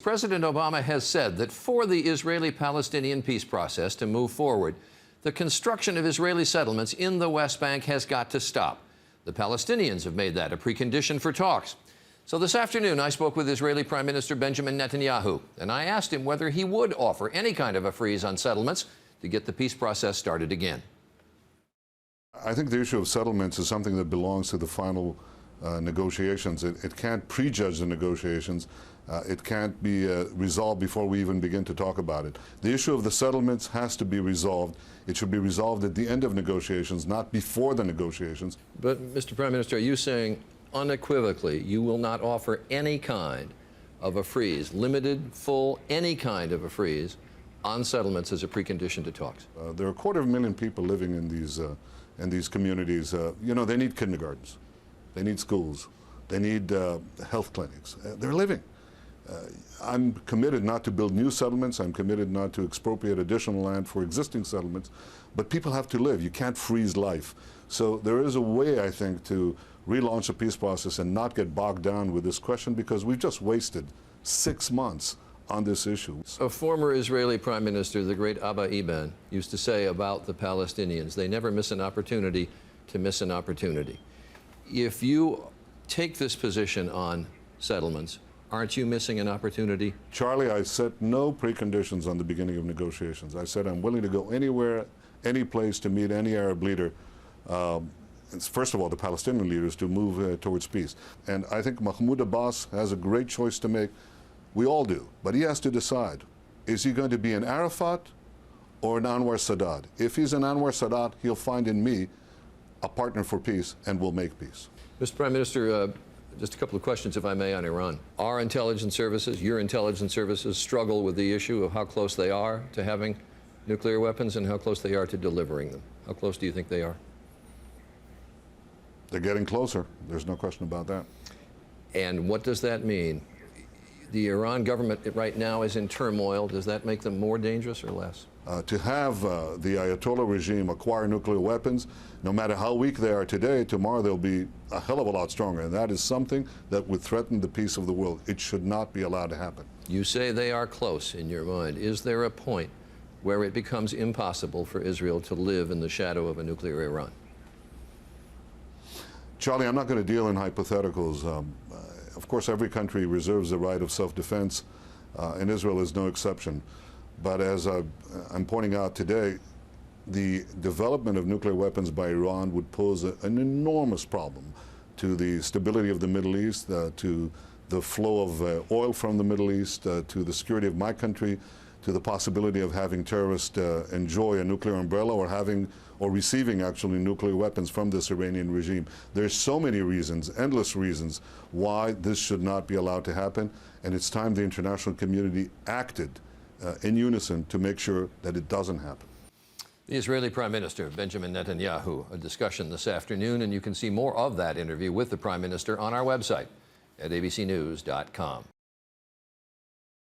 President Obama has said that for the Israeli-Palestinian peace process to move forward, the construction of Israeli settlements in the West Bank has got to stop. The Palestinians have made that a precondition for talks. So this afternoon, I spoke with Israeli Prime Minister Benjamin Netanyahu, and I asked him whether he would offer any kind of a freeze on settlements to get the peace process started again. I think the issue of settlements is something that belongs to the final negotiations. It can't prejudge the negotiations. It can't be resolved before we even begin to talk about it. The issue of the settlements has to be resolved. It should be resolved at the end of negotiations, not before the negotiations. But, Mr. Prime Minister, are you saying unequivocally you will not offer any kind of a freeze, limited, full, any kind of a freeze on settlements as a precondition to talks? There are 250,000 people living in these communities. You know, they need kindergartens. They need schools. They need health clinics. They're living. I'm committed not to build new settlements. I'm committed not to expropriate additional land for existing settlements. But people have to live. You can't freeze life. So there is a way, I think, to relaunch a peace process and not get bogged down with this question, because we've just wasted 6 months on this issue. A former Israeli Prime Minister, the great Abba Eban, used to say about the Palestinians, they never miss an opportunity to miss an opportunity. If you take this position on settlements, aren't you missing an opportunity? Charlie, I set no preconditions on the beginning of negotiations. I said I'm willing to go anywhere, any place to meet any Arab leader. First of all, the Palestinian leaders, to move towards peace. And I think Mahmoud Abbas has a great choice to make. We all do. But he has to decide. Is he going to be an Arafat or an Anwar Sadat? If he's an Anwar Sadat, he'll find in me a partner for peace, and we'll make peace. Mr. Prime Minister, just a couple of questions, if I may, on Iran. Our intelligence services, your intelligence services, struggle with the issue of how close they are to having nuclear weapons and how close they are to delivering them. How close do you think they are? They're getting closer. There's no question about that. And what does that mean? The Iran government right now is in turmoil. Does that make them more dangerous or less? To have the Ayatollah regime acquire nuclear weapons, no matter how weak they are today, tomorrow they'll be a hell of a lot stronger. And that is something that would threaten the peace of the world. It should not be allowed to happen. You say they are close in your mind. Is there a point where it becomes impossible for Israel to live in the shadow of a nuclear Iran? Charlie, I'm not going to deal in hypotheticals. Of course, every country reserves the right of self-defense, and Israel is no exception. But as I'm pointing out today, the development of nuclear weapons by Iran would pose an enormous problem to the stability of the Middle East, to the flow of oil from the Middle East, to the security of my country, to the possibility of having terrorists enjoy a nuclear umbrella or receiving actually nuclear weapons from this Iranian regime. There's so many reasons, endless reasons, why this should not be allowed to happen, and it's time the international community acted in unison to make sure that it doesn't happen. The Israeli Prime Minister, Benjamin Netanyahu, a discussion this afternoon, and you can see more of that interview with the Prime Minister on our website at abcnews.com.